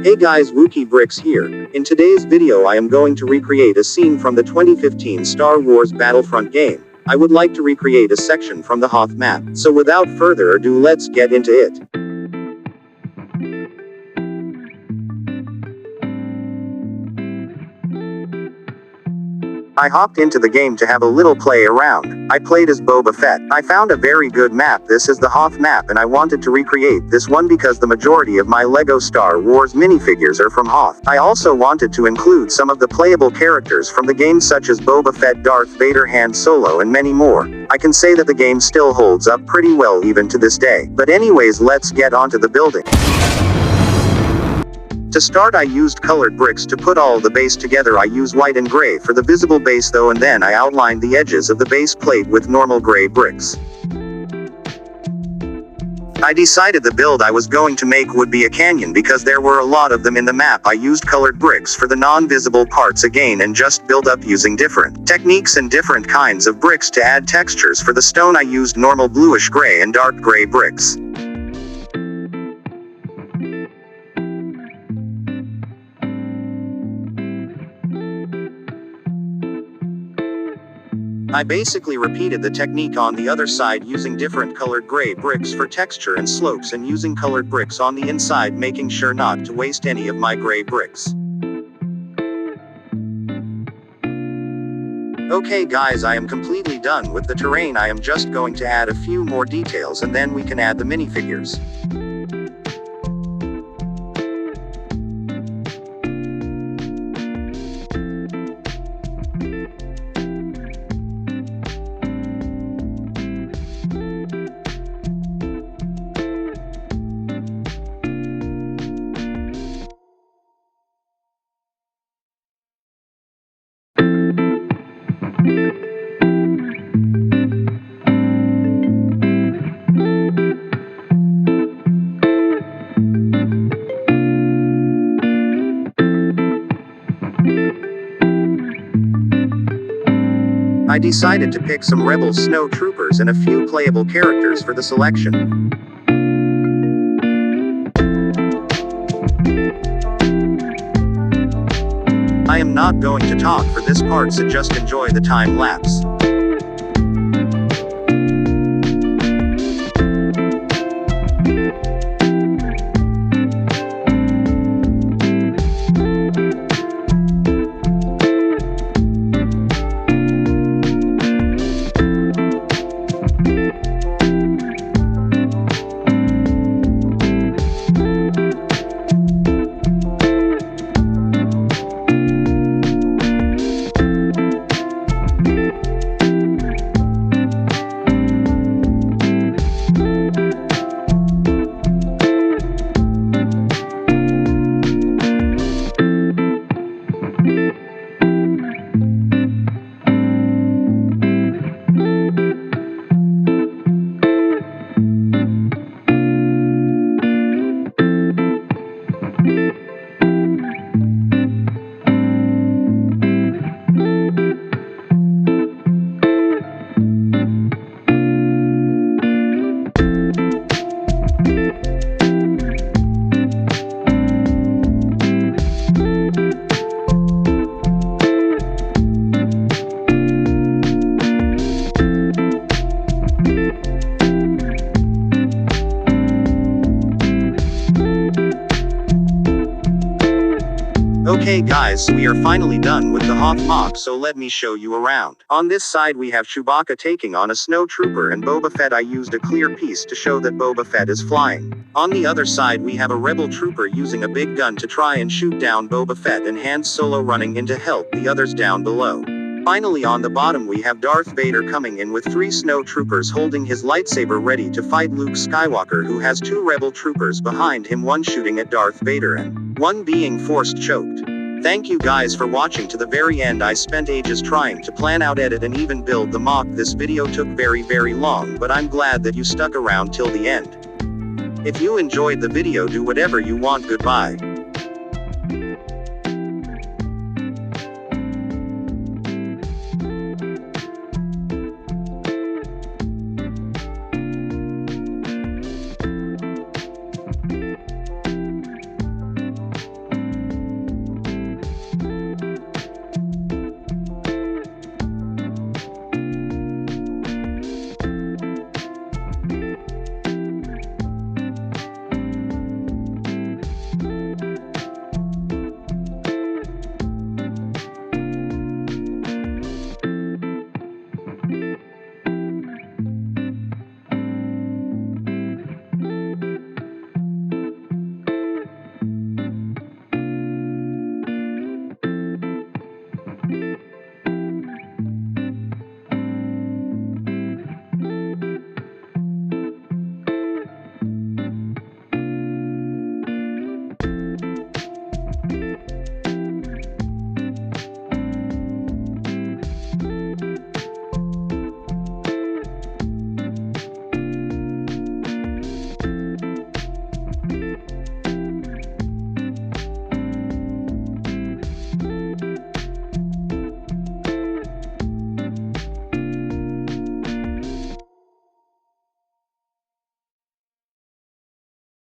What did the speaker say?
Hey guys, Wookie Bricks here. In today's video I am going to recreate a scene from the 2015 Star Wars Battlefront game. I would like to recreate a section from the Hoth map. So without further ado, let's get into it. I hopped into the game to have a little play around. I played as Boba Fett. I found a very good map. This is the Hoth map, and I wanted to recreate this one because the majority of my LEGO Star Wars minifigures are from Hoth. I also wanted to include some of the playable characters from the game such as Boba Fett, Darth Vader, Han Solo, and many more. I can say that the game still holds up pretty well even to this day. But anyways, let's get onto the building. To start, I used colored bricks to put all the base together. I use white and gray for the visible base though, and then I outlined the edges of the base plate with normal gray bricks. I decided the build I was going to make would be a canyon because there were a lot of them in the map. I used colored bricks for the non-visible parts again and just build up using different techniques and different kinds of bricks to add textures. For the stone I used normal bluish gray and dark gray bricks. I basically repeated the technique on the other side using different colored gray bricks for texture and slopes, and using colored bricks on the inside, making sure not to waste any of my gray bricks. Okay guys, I am completely done with the terrain. I am just going to add a few more details and then we can add the minifigures. I decided to pick some rebel snow troopers and a few playable characters for the selection. I am not going to talk for this part, so just enjoy the time lapse. Okay guys, so we are finally done with the Hoth mock, so let me show you around. On this side we have Chewbacca taking on a snow trooper, and Boba Fett. I used a clear piece to show that Boba Fett is flying. On the other side we have a rebel trooper using a big gun to try and shoot down Boba Fett, and Han Solo running in to help the others down below. Finally, on the bottom we have Darth Vader coming in with 3 snow troopers holding his lightsaber ready to fight Luke Skywalker, who has 2 rebel troopers behind him, one shooting at Darth Vader and one being force choked. Thank you guys for watching to the very end. I spent ages trying to plan out, edit, and even build the mock. This video took very long, but I'm glad that you stuck around till the end. If you enjoyed the video, do whatever you want. Goodbye.